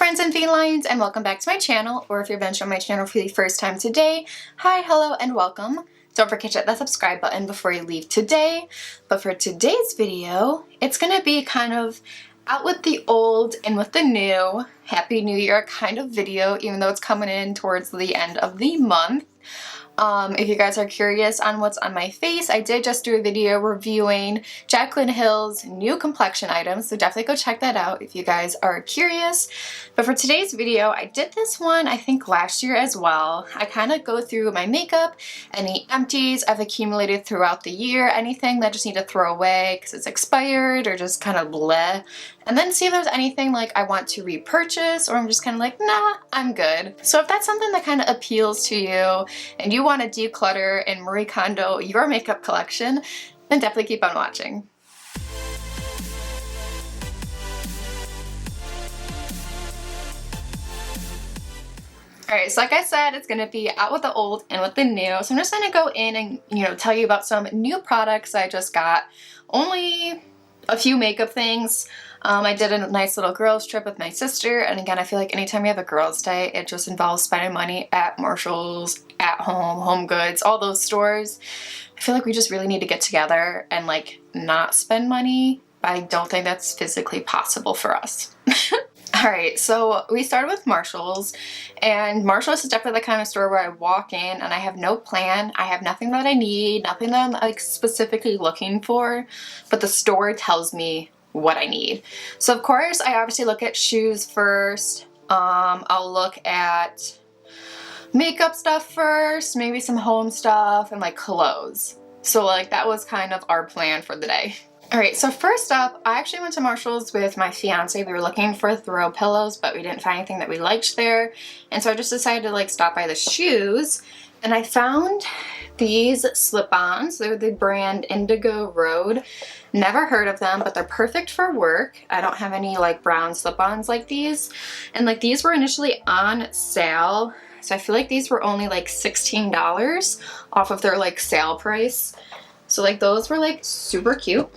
friends and felines, and welcome back to my channel, or if you're venturing on my channel for the first time today, hi, hello, and welcome. Don't forget to hit that subscribe button before you leave today. But for today's video, it's going to be kind of out with the old and with the new, Happy New Year kind of video, even though it's coming in towards the end of the month. If you guys are curious on what's on my face, I did just do a video reviewing Jaclyn Hill's new complexion items, so definitely go check that out if you guys are curious. But for today's video, I did this one I think last year as well. I kind of go through my makeup, any empties I've accumulated throughout the year, anything that I just need to throw away because it's expired or just kind of bleh, and then see if there's anything like I want to repurchase or I'm just kind of like, nah, I'm good. So if that's something that kind of appeals to you and you want to declutter and Marie Kondo your makeup collection, then definitely keep on watching. Alright, so like I said, it's going to be out with the old and with the new. So I'm just going to go in and, tell you about some new products I just got. Only a few makeup things. I did a nice little girls trip with my sister, and again, I feel like anytime we have a girls day, it just involves spending money at Marshall's, at home, Home Goods, all those stores. I feel like we just really need to get together and like not spend money. I don't think that's physically possible for us. Alright, so we started with Marshall's, and Marshall's is definitely the kind of store where I walk in and I have no plan. I have nothing that I need, nothing that I'm like specifically looking for, but the store tells me what I need. So of course, I obviously look at shoes first. I'll look at makeup stuff first, maybe some home stuff, and like clothes. So like that was kind of our plan for the day. Alright, so first up, I actually went to Marshall's with my fiance. We were looking for throw pillows, but we didn't find anything that we liked there. And so I just decided to like stop by the shoes, and I found these slip-ons. They're the brand Indigo Road. Never heard of them, but they're perfect for work. I don't have any like brown slip-ons like these. And like these were initially on sale. So I feel like these were only like $16 off of their like sale price. So like those were like super cute.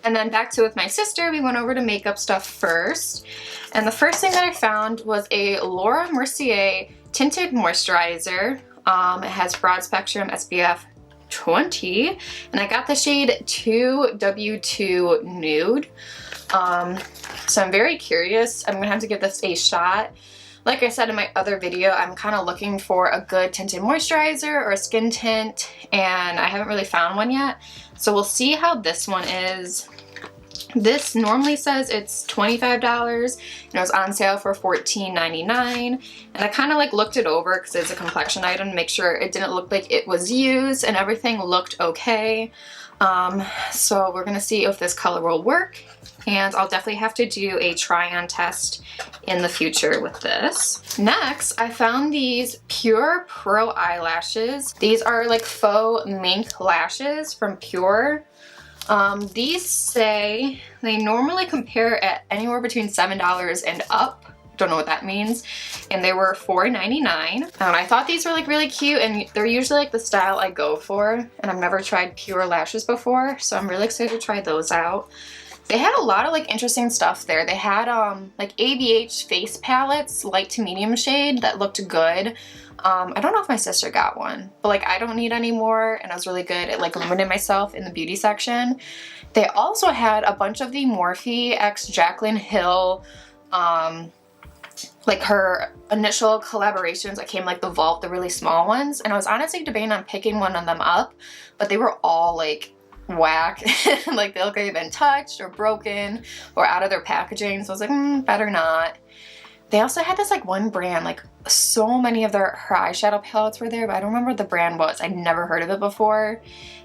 And then back to with my sister, we went over to makeup stuff first. And the first thing that I found was a Laura Mercier tinted moisturizer. It has broad spectrum SPF 20, and I got the shade 2W2 Nude. So I'm very curious. I'm gonna have to give this a shot. Like I said in my other video, I'm kind of looking for a good tinted moisturizer or a skin tint, and I haven't really found one yet. So we'll see how this one is. This normally says it's $25, and it was on sale for $14.99. And I kind of like looked it over because it's a complexion item to make sure it didn't look like it was used, and everything looked okay. So we're gonna see if this color will work, and I'll definitely have to do a try-on test in the future with this. Next, I found these Pure Pro eyelashes. These are like faux mink lashes from Pure. These say they normally compare at anywhere between $7 and up. Don't know what that means. And they were $4.99. I thought these were like really cute, and they're usually like the style I go for, and I've never tried Pure lashes before, so I'm really excited to try those out. They had a lot of like interesting stuff there. They had like ABH face palettes, light to medium shade, that looked good. I don't know if my sister got one, but like I don't need any more, and I was really good at like limiting myself in the beauty section. They also had a bunch of the Morphe x Jaclyn Hill, like her initial collaborations that came like the Vault, the really small ones, and I was honestly debating on picking one of them up, but they were all like whack. Like they look like they've been touched or broken or out of their packaging, so I was like, better not. They also had this like one brand, like so many of her eyeshadow palettes were there, but I don't remember what the brand was. I'd never heard of it before.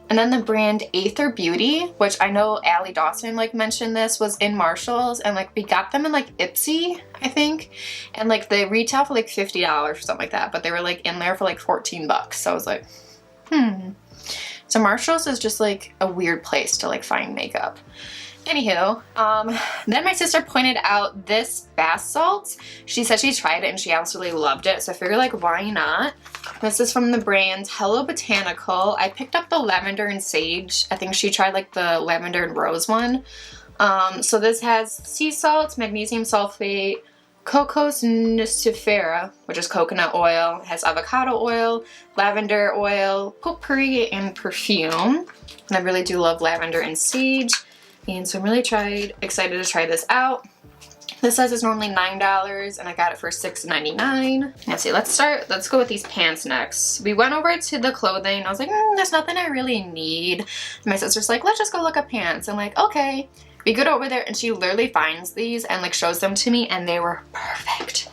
And then the brand Aether Beauty, which I know Allie Dawson like mentioned this, was in Marshall's, and like we got them in like Ipsy, I think. And like they retail for like $50 or something like that, but they were like in there for like 14 bucks. So I was like, So Marshall's is just like a weird place to like find makeup. Anywho, then my sister pointed out this bath salt. She said she tried it and she absolutely loved it, so I figured like why not? This is from the brand Hello Botanical. I picked up the lavender and sage. I think she tried like the lavender and rose one. So this has sea salt, magnesium sulfate, Cocos Nucifera, which is coconut oil. It has avocado oil, lavender oil, potpourri, and perfume. And I really do love lavender and sage. And so I'm really excited to try this out. This says it's normally $9 and I got it for $6.99. Let's see, let's go with these pants next. We went over to the clothing. I was like, there's nothing I really need. And my sister's like, let's just go look up pants. I'm like, okay. We go over there and she literally finds these and like shows them to me and they were perfect.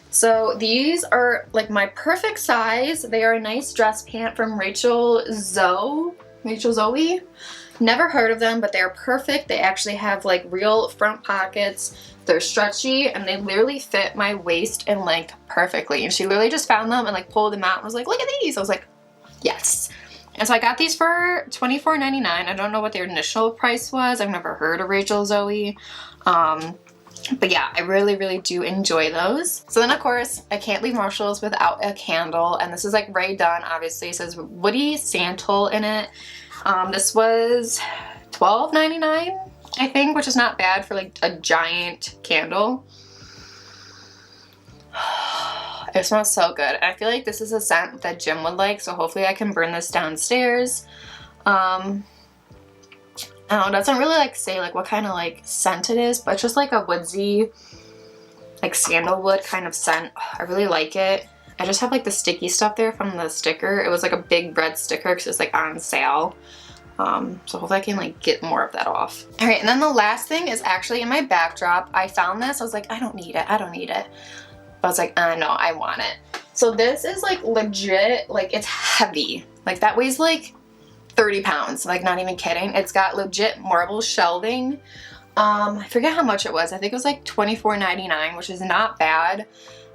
So these are like my perfect size. They are a nice dress pant from Rachel Zoe. Never heard of them, but they're perfect. They actually have like real front pockets. They're stretchy and they literally fit my waist and length perfectly. And she literally just found them and like pulled them out and was like, look at these. I was like, yes. And so I got these for $24.99. I don't know what their initial price was. I've never heard of Rachel Zoe. But yeah, I really, really do enjoy those. So then of course, I can't leave Marshall's without a candle. And this is like Ray Dunn, obviously. It says Woody Santal in it. This was $12.99, I think, which is not bad for like a giant candle. It smells so good. I feel like this is a scent that Jim would like, so hopefully I can burn this downstairs. I don't know, it doesn't really like say like what kind of like scent it is, but it's just like a woodsy, like sandalwood kind of scent. I really like it. I just have like the sticky stuff there from the sticker. It was like a big red sticker because it's like on sale. So hopefully I can like get more of that off. All right, and then the last thing is actually in my backdrop. I found this, I was like, I don't need it. But I was like, no, I want it. So this is like legit, like it's heavy. Like that weighs like 30 pounds, like not even kidding. It's got legit marble shelving. I forget how much it was. I think it was like $24.99, which is not bad.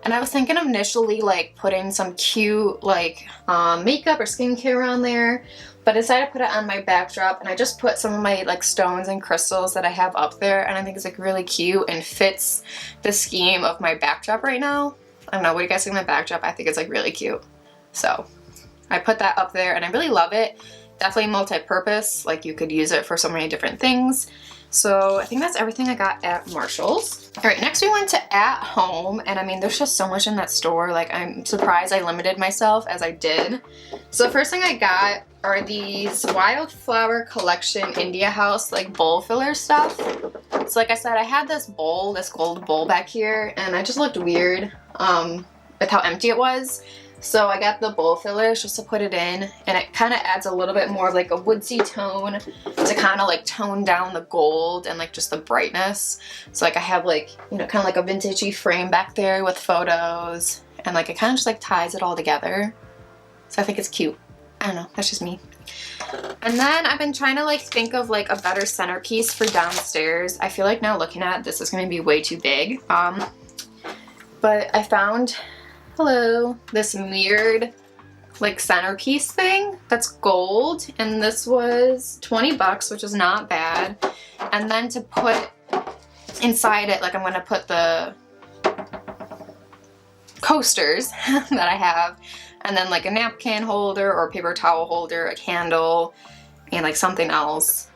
And I was thinking of initially like putting some cute like makeup or skincare on there, but I decided to put it on my backdrop and I just put some of my like stones and crystals that I have up there, and I think it's like really cute and fits the scheme of my backdrop right now. I don't know, what do you guys think of my backdrop? I think it's like really cute. So I put that up there and I really love it. Definitely multi-purpose, like you could use it for so many different things. So I think that's everything I got at Marshall's. All right, next we went to At Home, and I mean, there's just so much in that store. Like, I'm surprised I limited myself as I did. So the first thing I got are these Wildflower Collection India House, like bowl filler stuff. So like I said, I had this bowl, this gold bowl back here, and I just looked weird with how empty it was. So I got the bowl fillers just to put it in, and it kind of adds a little bit more of like a woodsy tone to kind of like tone down the gold and like just the brightness. So like I have like, you know, kind of like a vintagey frame back there with photos, and like it kind of just like ties it all together. So I think it's cute. I don't know, that's just me. And then I've been trying to like think of like a better centerpiece for downstairs. I feel like now looking at this is going to be way too big. But I found this mirrored like centerpiece thing that's gold, and this was 20 bucks, which is not bad. And then to put inside it, like I'm gonna put the coasters that I have, and then like a napkin holder or paper towel holder, a candle, and like something else.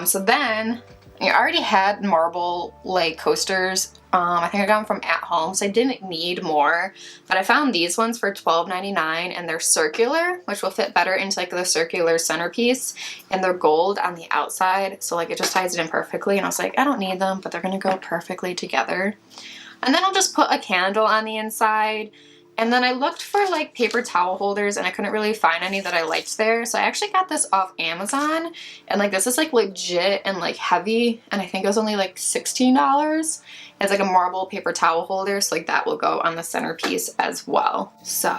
So then I already had marble like coasters. I think I got them from At Home, so I didn't need more. But I found these ones for $12.99, and they're circular, which will fit better into like the circular centerpiece. And they're gold on the outside, so like it just ties it in perfectly. And I was like, I don't need them, but they're gonna go perfectly together. And then I'll just put a candle on the inside. And then I looked for like paper towel holders and I couldn't really find any that I liked there. So I actually got this off Amazon, and like this is like legit and like heavy, and I think it was only like $16. It's like a marble paper towel holder, so like that will go on the centerpiece as well. So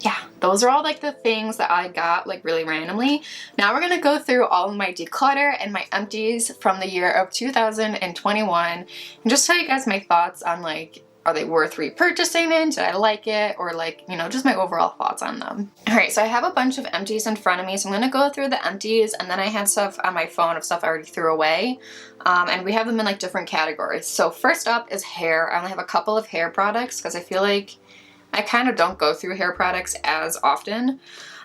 yeah, those are all like the things that I got like really randomly. Now we're gonna go through all of my declutter and my empties from the year of 2021 and just tell you guys my thoughts on like, are they worth repurchasing in? Did I like it? Or like, you know, just my overall thoughts on them. All right, so I have a bunch of empties in front of me. So I'm gonna go through the empties, and then I had stuff on my phone of stuff I already threw away. And we have them in like different categories. So first up is hair. I only have a couple of hair products because I feel like I kind of don't go through hair products as often.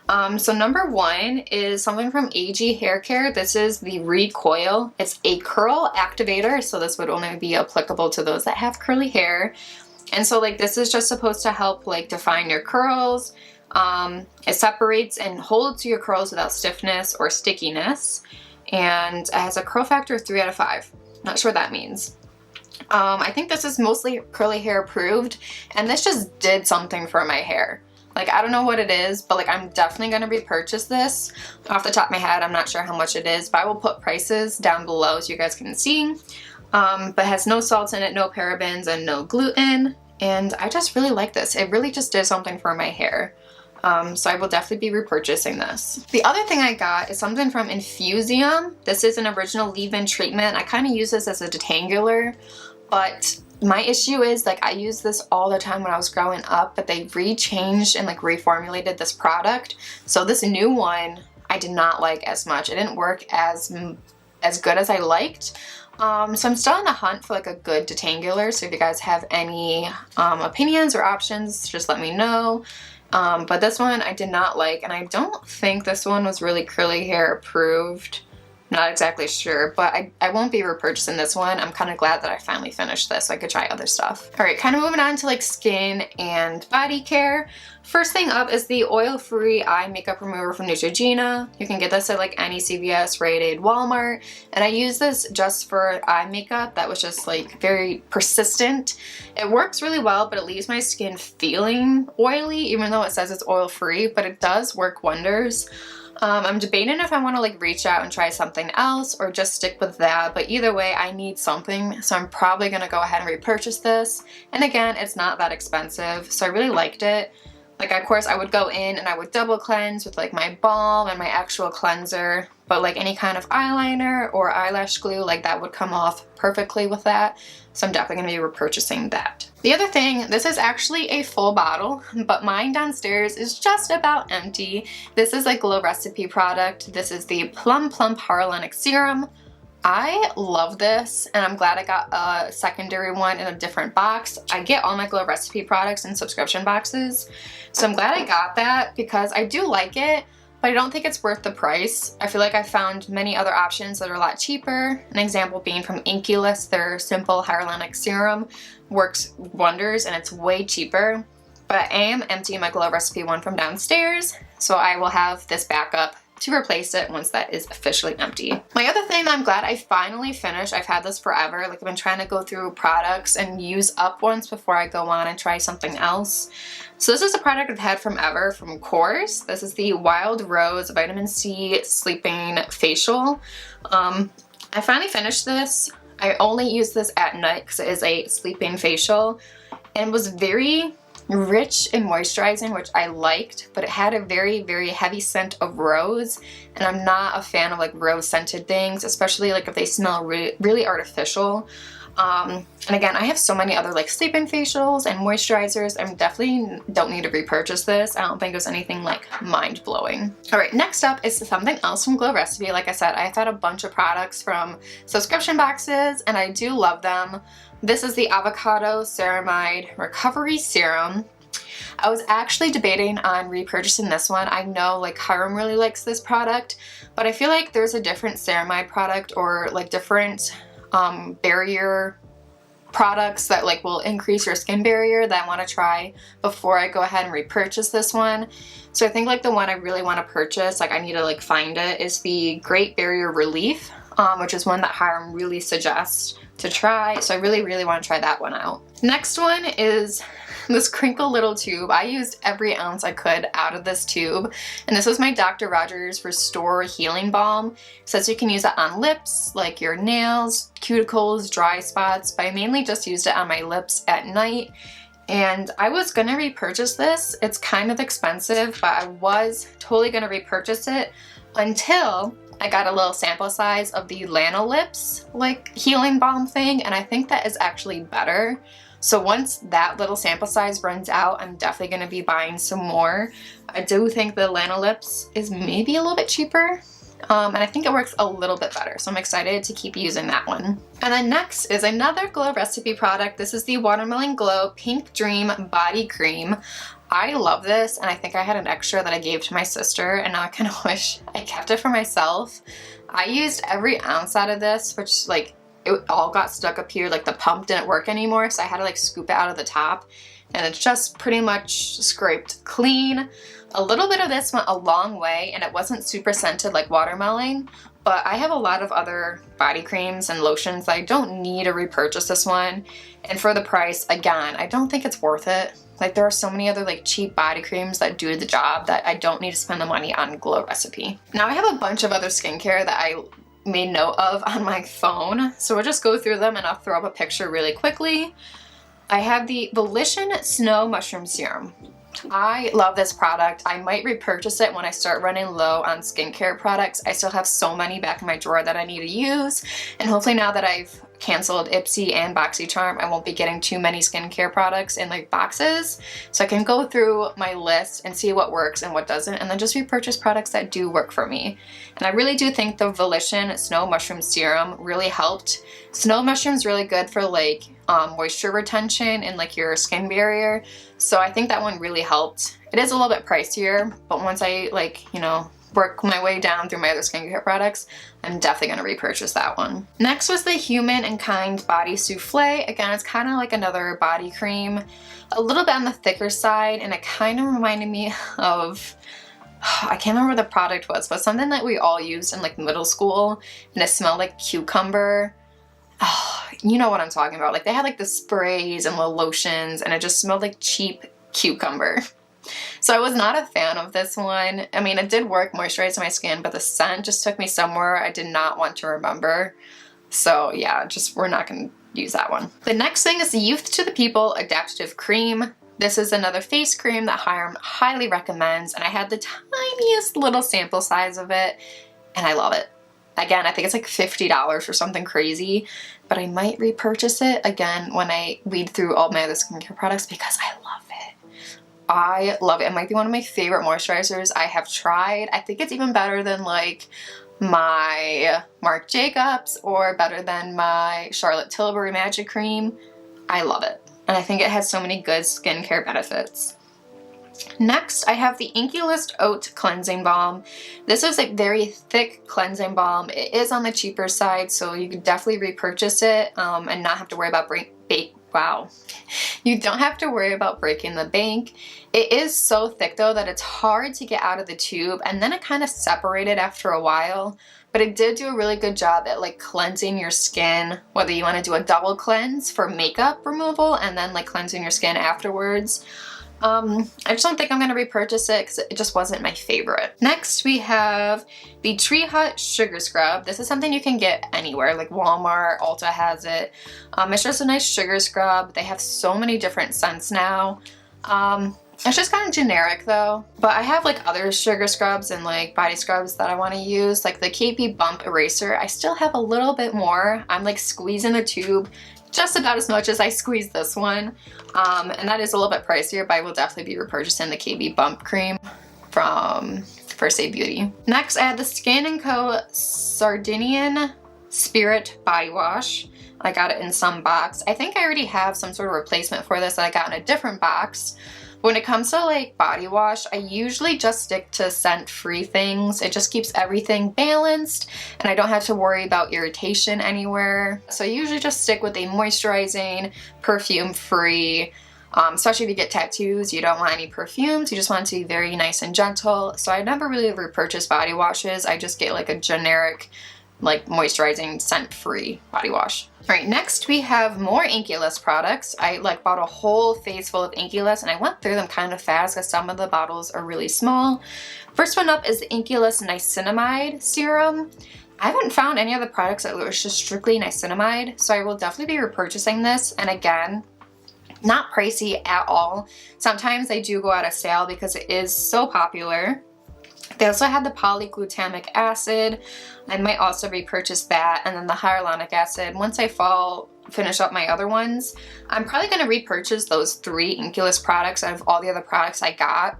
So number one is something from AG Hair Care. This is the Recoil. It's a curl activator, so this would only be applicable to those that have curly hair. And so like this is just supposed to help like define your curls. It separates and holds your curls without stiffness or stickiness. And it has a curl factor of 3 out of 5. Not sure what that means. I think this is mostly curly hair approved, and this just did something for my hair. Like, I don't know what it is, but like I'm definitely gonna repurchase this. Off the top of my head, I'm not sure how much it is, but I will put prices down below so you guys can see. But it has no salts in it, no parabens, and no gluten. And I just really like this. It really just did something for my hair. So I will definitely be repurchasing this. The other thing I got is something from Infusium. This is an original leave-in treatment. I kind of use this as a detangler, but my issue is like I used this all the time when I was growing up, but they re-changed and like reformulated this product. So this new one I did not like as much. It didn't work as good as I liked. So I'm still on the hunt for like a good detangler. So if you guys have any opinions or options, just let me know. But this one I did not like, and I don't think this one was really curly hair approved. Not exactly sure, but I won't be repurchasing this one. I'm kind of glad that I finally finished this so I could try other stuff. All right, kind of moving on to like skin and body care. First thing up is the oil-free eye makeup remover from Neutrogena. You can get this at like any CVS, Rite Aid, Walmart. And I use this just for eye makeup that was just like very persistent. It works really well, but it leaves my skin feeling oily, even though it says it's oil-free, but it does work wonders. I'm debating if I want to like reach out and try something else or just stick with that, but either way I need something, so I'm probably going to go ahead and repurchase this. And again, it's not that expensive, so I really liked it. Like, of course, I would go in and I would double cleanse with like my balm and my actual cleanser, but like any kind of eyeliner or eyelash glue, like that would come off perfectly with that. So I'm definitely going to be repurchasing that. The other thing, this is actually a full bottle, but mine downstairs is just about empty. This is a Glow Recipe product. This is the Plum Plump Hyaluronic Serum. I love this, and I'm glad I got a secondary one in a different box. I get all my Glow Recipe products in subscription boxes, so I'm glad I got that because I do like it, but I don't think it's worth the price. I feel like I found many other options that are a lot cheaper. An example being from Inculus, their Simple Hyaluronic Serum works wonders and it's way cheaper. But I am emptying my Glow Recipe one from downstairs, so I will have this backup to replace it once that is officially empty. My other thing that I'm glad I finally finished, I've had this forever, like I've been trying to go through products and use up once before I go on and try something else. So this is a product I've had from ever from Kors. This is the Wild Rose Vitamin C Sleeping Facial. I finally finished this. I only use this at night because it is a sleeping facial, and it was very rich and moisturizing, which I liked, but it had a very, very heavy scent of rose, and I'm not a fan of like rose scented things, especially like if they smell really artificial. And again, I have so many other like sleep-in facials and moisturizers. I definitely don't need to repurchase this. I don't think it was anything like mind-blowing. All right, next up is something else from Glow Recipe. Like I said, I've had a bunch of products from subscription boxes, and I do love them. This is the Avocado Ceramide Recovery Serum. I was actually debating on repurchasing this one. I know like Hiram really likes this product, but I feel like there's a different ceramide product or like different barrier products that like will increase your skin barrier that I want to try before I go ahead and repurchase this one. So I think like the one I really want to purchase, like I need to like find it, is the Great Barrier Relief, which is one that Hiram really suggests to try. So I really, really want to try that one out. Next one is this crinkle little tube. I used every ounce I could out of this tube, and this was my Dr. Rogers Restore Healing Balm. It says you can use it on lips, like your nails, cuticles, dry spots, but I mainly just used it on my lips at night. And I was gonna repurchase this. It's kind of expensive, but I was totally gonna repurchase it until I got a little sample size of the Lanolips like healing balm thing, and I think that is actually better. So once that little sample size runs out, I'm definitely going to be buying some more. I do think the Lanolips is maybe a little bit cheaper, and I think it works a little bit better, so I'm excited to keep using that one. And then next is another Glow Recipe product. This is the Watermelon Glow Pink Dream Body Cream. I love this, and I think I had an extra that I gave to my sister, and now I kind of wish I kept it for myself. I used every ounce out of this, which like it all got stuck up here, like the pump didn't work anymore, so I had to like scoop it out of the top, and it's just pretty much scraped clean. A little bit of this went a long way, and it wasn't super scented like watermelon, but I have a lot of other body creams and lotions that I don't need to repurchase this one, and for the price, again, I don't think it's worth it. Like there are so many other like cheap body creams that do the job that I don't need to spend the money on Glow Recipe. Now I have a bunch of other skincare that I made note of on my phone, so we'll just go through them and I'll throw up a picture really quickly. I have the Volition Snow Mushroom Serum. I love this product. I might repurchase it when I start running low on skincare products. I still have so many back in my drawer that I need to use, and hopefully now that I've canceled Ipsy and BoxyCharm, I won't be getting too many skincare products in like boxes, so I can go through my list and see what works and what doesn't, and then just repurchase products that do work for me. And I really do think the Volition Snow Mushroom Serum really helped. Snow mushroom's really good for like moisture retention and like your skin barrier, so I think that one really helped. It is a little bit pricier, but once I like, you know, work my way down through my other skincare products, I'm definitely going to repurchase that one. Next was the Human and Kind Body Souffle. Again, it's kind of like another body cream, a little bit on the thicker side, and it kind of reminded me of, I can't remember what the product was, but something that we all used in like middle school, and it smelled like cucumber. Oh, you know what I'm talking about. Like they had like the sprays and the lotions, and it just smelled like cheap cucumber. So I was not a fan of this one. I mean, it did work moisturizing my skin, but the scent just took me somewhere I did not want to remember. So yeah, just we're not going to use that one. The next thing is the Youth to the People Adaptive Cream. This is another face cream that Hiram highly recommends, and I had the tiniest little sample size of it, and I love it. Again, I think it's like $50 or something crazy, but I might repurchase it again when I weed through all my other skincare products because I love it. I love it. It might be one of my favorite moisturizers I have tried. I think it's even better than like my Marc Jacobs or better than my Charlotte Tilbury Magic Cream. I love it. And I think it has so many good skincare benefits. Next, I have the Inkey List Oat Cleansing Balm. This is a very thick cleansing balm. It is on the cheaper side, so you could definitely repurchase it and not have to worry about you don't have to worry about breaking the bank. It is so thick though that it's hard to get out of the tube, and then it kind of separated after a while, but it did do a really good job at like cleansing your skin, whether you want to do a double cleanse for makeup removal and then like cleansing your skin afterwards. I just don't think I'm going to repurchase it because it just wasn't my favorite. Next, we have the Tree Hut Sugar Scrub. This is something you can get anywhere, like Walmart, Ulta has it. It's just a nice sugar scrub. They have so many different scents now. It's just kind of generic though, but I have like other sugar scrubs and like body scrubs that I want to use, like the KP Bump Eraser. I still have a little bit more. I'm like squeezing the tube just about as much as I squeezed this one. And that is a little bit pricier, but I will definitely be repurchasing the KB Bump Cream from First Aid Beauty. Next, I had the Skin & Co. Sardinian Spirit Body Wash. I got it in some box. I think I already have some sort of replacement for this that I got in a different box. When it comes to like body wash, I usually just stick to scent-free things. It just keeps everything balanced and I don't have to worry about irritation anywhere. So I usually just stick with a moisturizing, perfume-free, especially if you get tattoos, you don't want any perfumes, you just want it to be very nice and gentle. So I never really repurchase body washes. I just get like a generic, like moisturizing, scent-free body wash. All right, next we have more Inkey List products. I like bought a whole face full of Inkey List and I went through them kind of fast because some of the bottles are really small. First one up is the Inkey List Niacinamide Serum. I haven't found any other products that were just strictly niacinamide, so I will definitely be repurchasing this. And again, not pricey at all. Sometimes they do go out of sale because it is so popular. They also had the polyglutamic acid. I might also repurchase that, and then the hyaluronic acid. Once I finish up my other ones, I'm probably going to repurchase those 3 Inkey List products out of all the other products I got,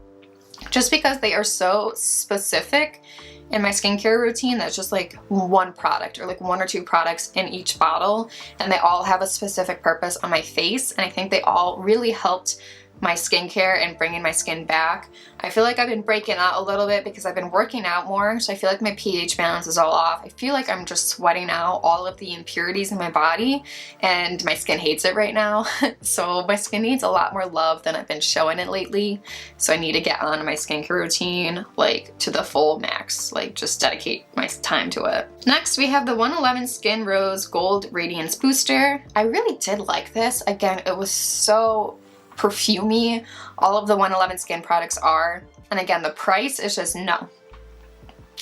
just because they are so specific in my skincare routine. That's just like one product or like 1 or 2 products in each bottle, and they all have a specific purpose on my face, and I think they all really helped my skincare and bringing my skin back. I feel like I've been breaking out a little bit because I've been working out more, so I feel like my pH balance is all off. I feel like I'm just sweating out all of the impurities in my body, and my skin hates it right now. So my skin needs a lot more love than I've been showing it lately. So I need to get on my skincare routine like to the full max, like just dedicate my time to it. Next, we have the 111 Skin Rose Gold Radiance Booster. I really did like this. Again, it was so perfumey. All of the 111 Skin products are. And again, the price is just no.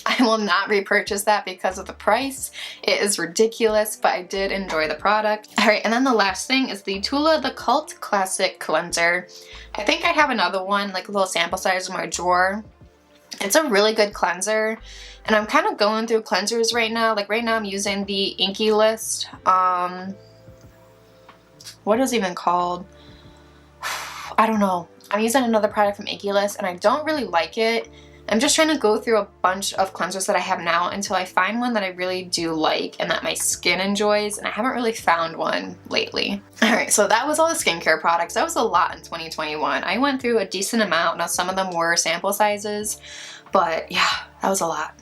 I will not repurchase that because of the price. It is ridiculous, but I did enjoy the product. All right, and then the last thing is the Tula The Cult Classic Cleanser. I think I have another one, like a little sample size in my drawer. It's a really good cleanser, and I'm kind of going through cleansers right now. Like right now I'm using the Inky List. What is it even called? I don't know. I'm using another product from Inky List, and I don't really like it. I'm just trying to go through a bunch of cleansers that I have now until I find one that I really do like and that my skin enjoys, and I haven't really found one lately. Alright, so that was all the skincare products. That was a lot in 2021. I went through a decent amount. Now some of them were sample sizes, but yeah, that was a lot.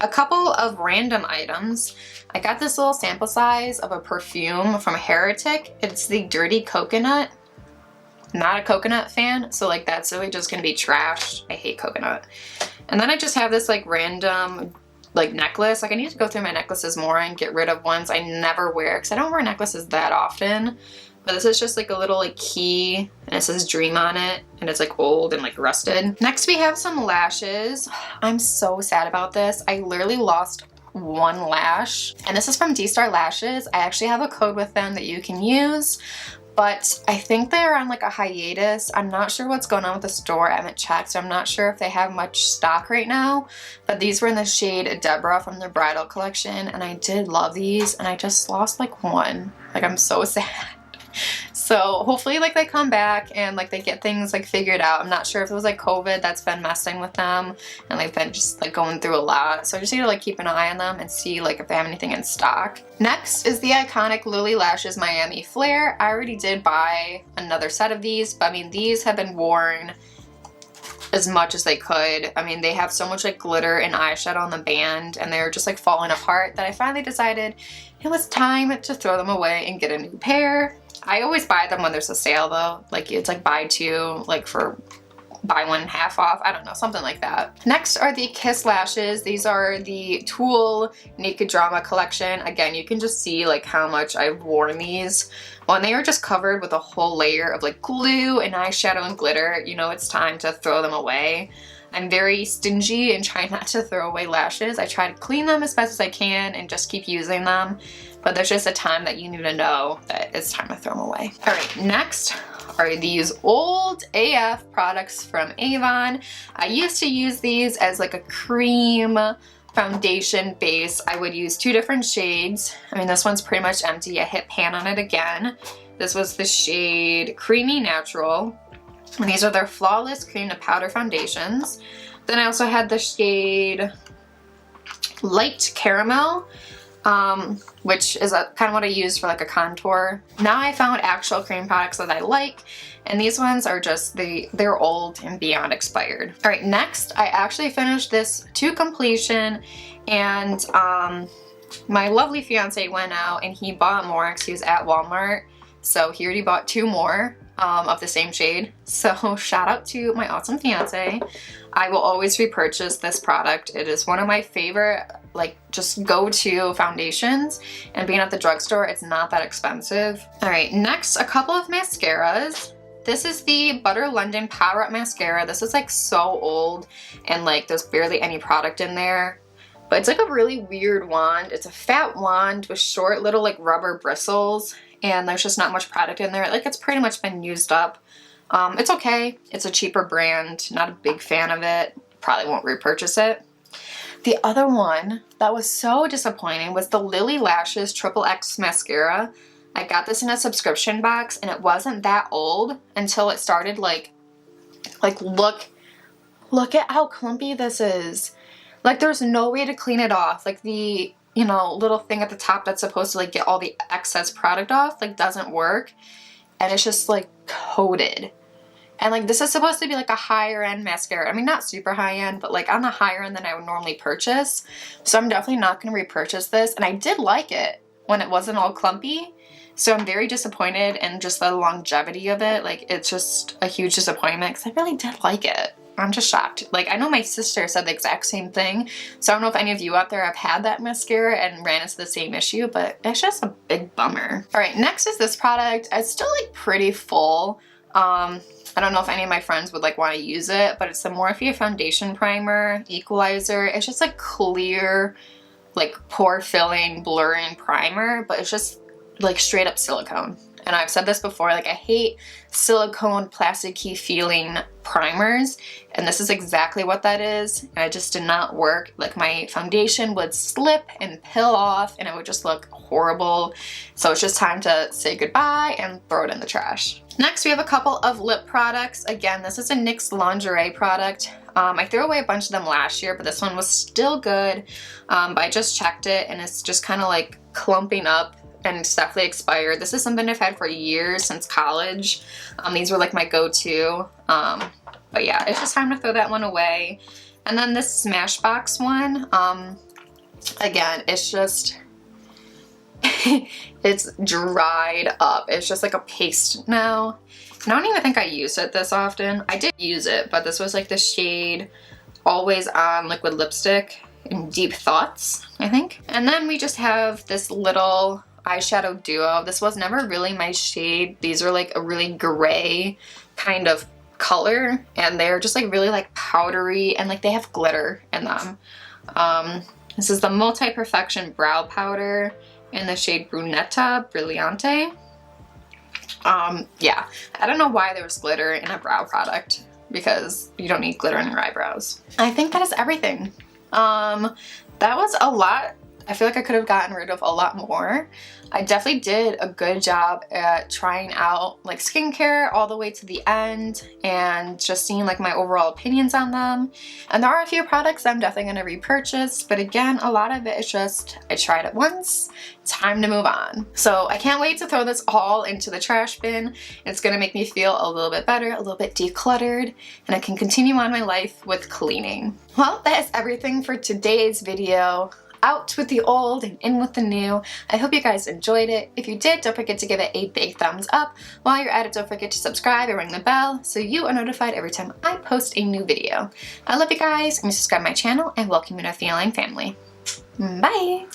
A couple of random items. I got this little sample size of a perfume from Heretic. It's the Dirty Coconut. Not a coconut fan, so like that's really just gonna be trash. I hate coconut. And then I just have this like random like necklace. Like I need to go through my necklaces more and get rid of ones I never wear because I don't wear necklaces that often. But this is just like a little like key, and it says Dream on it, and it's like old and like rusted. Next we have some lashes. I'm so sad about this. I literally lost one lash, and this is from D-Star Lashes. I actually have a code with them that you can use, but I think they're on like a hiatus. I'm not sure what's going on with the store. I haven't checked, so I'm not sure if they have much stock right now. But these were in the shade Deborah from their bridal collection, and I did love these, and I just lost like one. Like I'm so sad. So hopefully like they come back and like they get things like figured out. I'm not sure if it was like COVID that's been messing with them, and they've been just like going through a lot. So I just need to like keep an eye on them and see like if they have anything in stock. Next is the iconic Lily Lashes Miami Flare. I already did buy another set of these, but I mean these have been worn as much as they could. I mean they have so much like glitter and eyeshadow on the band, and they're just like falling apart that I finally decided it was time to throw them away and get a new pair. I always buy them when there's a sale though, like it's like buy two, like for buy one half off, I don't know, something like that. Next are the Kiss lashes. These are the Tulle Naked Drama collection. Again, you can just see like how much I've worn these. When they are just covered with a whole layer of like glue and eyeshadow and glitter, you know it's time to throw them away. I'm very stingy and try not to throw away lashes. I try to clean them as best as I can and just keep using them. But there's just a time that you need to know that it's time to throw them away. All right, next are these old AF products from Avon. I used to use these as like a cream foundation base. I would use two different shades. I mean, this one's pretty much empty. I hit pan on it again. This was the shade Creamy Natural. And these are their Flawless Cream to Powder foundations. Then I also had the shade Light Caramel, which is kind of what I use for like a contour. Now I found actual cream products that I like, and these ones are just, they're old and beyond expired. All right, next I actually finished this to completion, and my lovely fiance went out and he bought more because he was at Walmart. So he already bought two more of the same shade. So shout out to my awesome fiance. I will always repurchase this product. It is one of my favorite, like just go-to foundations, and being at the drugstore, it's not that expensive. All right, next, a couple of mascaras. This is the Butter London Power Up Mascara. This is like so old, and like there's barely any product in there. But it's like a really weird wand. It's a fat wand with short little like rubber bristles, and there's just not much product in there. Like it's pretty much been used up. It's okay. It's a cheaper brand. Not a big fan of it. Probably won't repurchase it. The other one that was so disappointing was the Lily Lashes Triple X Mascara. I got this in a subscription box, and it wasn't that old until it started like look at how clumpy this is. Like there's no way to clean it off. Like the, you know, little thing at the top that's supposed to like get all the excess product off, like doesn't work. And it's just like coated. And like this is supposed to be like a higher end mascara. I mean, not super high end, but like on the higher end than I would normally purchase. So I'm definitely not going to repurchase this. And I did like it when it wasn't all clumpy. So I'm very disappointed in just the longevity of it. Like it's just a huge disappointment because I really did like it. I'm just shocked. Like I know my sister said the exact same thing. So I don't know if any of you out there have had that mascara and ran into the same issue, but it's just a big bummer. All right, next is this product. It's still like pretty full. I don't know if any of my friends would like want to use it, but it's the Morphe Foundation Primer Equalizer. It's just like clear, like pore filling, blurring primer, but it's just like straight up silicone. And I've said this before, like I hate silicone plasticky feeling primers, and this is exactly what that is, and it just did not work. Like my foundation would slip and peel off and it would just look horrible. So it's just time to say goodbye and throw it in the trash. Next we have a couple of lip products. Again, this is a NYX lingerie product. I threw away a bunch of them last year, but this one was still good. But I just checked it and it's just kind of like clumping up and it's definitely expired. This is something I've had for years, since college. These were like my go-to. But yeah, it's just time to throw that one away. And then this Smashbox one, again, it's just, it's dried up. It's just like a paste now. And I don't even think I use it this often. I did use it, but this was like the shade Always On Liquid Lipstick in Deep Thoughts, I think. And then we just have this little eyeshadow duo. This was never really my shade. These are like a really gray kind of color, and they're just like really like powdery, and like they have glitter in them. This is the Multi Perfection Brow Powder in the shade Brunetta Brillante. Yeah, I don't know why there was glitter in a brow product, because you don't need glitter in your eyebrows. I think that is everything. That was a lot. I feel like I could have gotten rid of a lot more. I definitely did a good job at trying out like skincare all the way to the end and just seeing like my overall opinions on them. And there are a few products I'm definitely going to repurchase, but again, a lot of it is just I tried it once, time to move on. So I can't wait to throw this all into the trash bin. It's going to make me feel a little bit better, a little bit decluttered, and I can continue on my life with cleaning. Well, that is everything for today's video. Out with the old and in with the new. I hope you guys enjoyed it. If you did, don't forget to give it a big thumbs up. While you're at it, don't forget to subscribe and ring the bell so you are notified every time I post a new video. I love you guys, and subscribe to my channel and welcome you to the Feline family. Bye!